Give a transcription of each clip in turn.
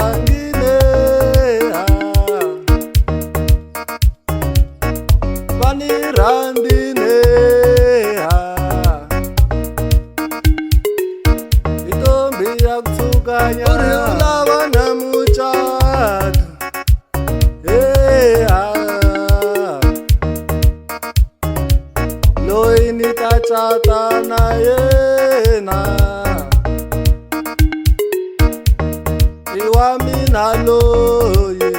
gangine vani randine itombi yakutsukanya uri ulava na muchato loyi ni ta chata na yena iwa mina loyi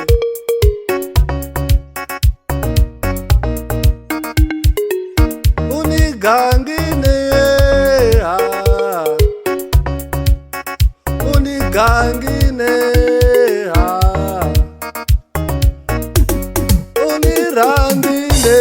unigangine unigangine unirandile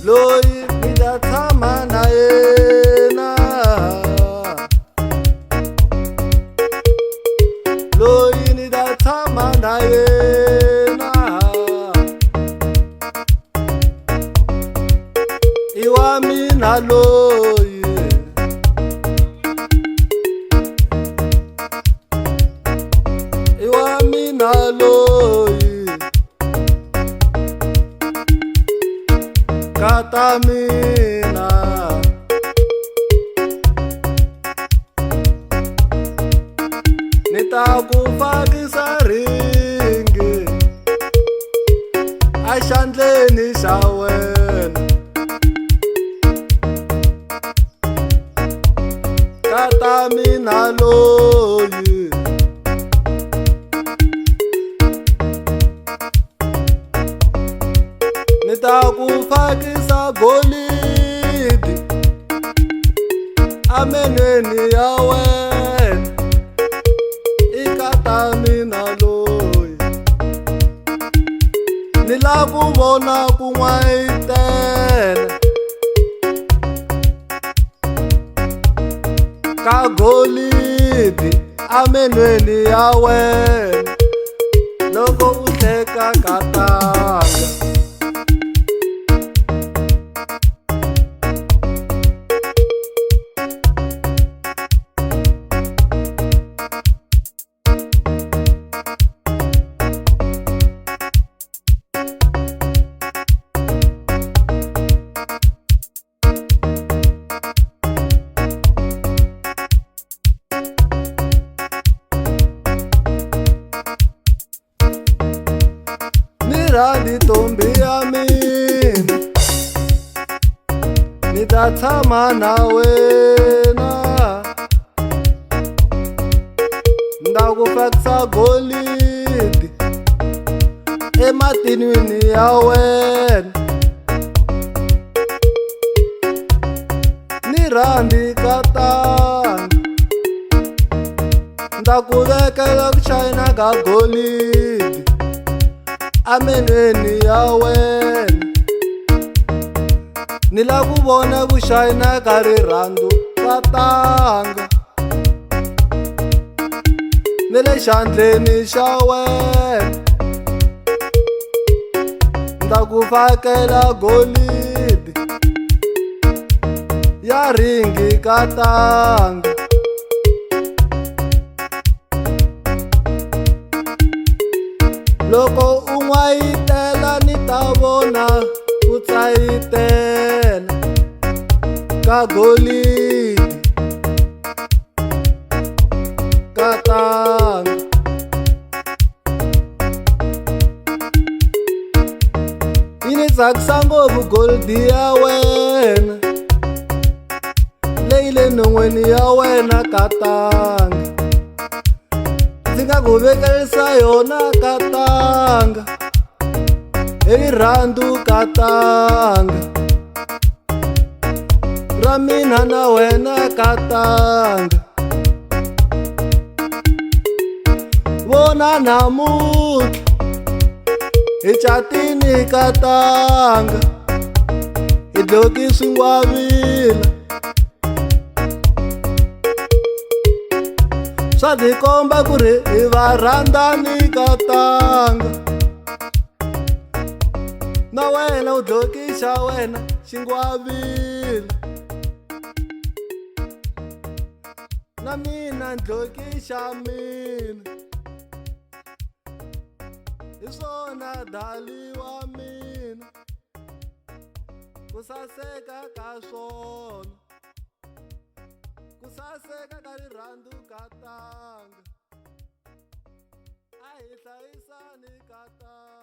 loyi mida tshama na yena loyi ni ta tshama na yena iwa mina loyi iwa mina loyi kata mina ni ta ku fakisa ringi exandleni xa wena kata mina loyi ni ta ku fakisa golidi amenweni ya wena ikata mina loyi ni la ku vona ku n'wayitela ka golidi amenweni ya wena loko u teka katanga randi tombi ya mina ni ta tshama na wena nda ku fakisa golidi ematinwini ya wena ni randi katanga nda ku vekela ku chayina ka golidi amenweni ya wena ni la ku vona ku shayina ka rirhandzu katanga ni le xandleni xa wena nda ku fakela golidi ya ringi katanga loko u n'wayitela ni ta vona ku tsayitela ka golidi katanga yi ni tsakisa ngopfu golidi ya wena leyi le non'weni ya wena katanga ndzi nga ku vekelisa yona katanga hi rirhandzu katanga ra mina na wena katanga vona namuntlha ichatini katanga idloki swingwavila swa tikomba ku ri hi varhandzani katanga na wena u dloki xa wena xingwavila na mina ndloki xa mina hi swona dali wa mina ku saseka ka swona ku saseka ka rirhandzu katanga a hi hlayisani katanga.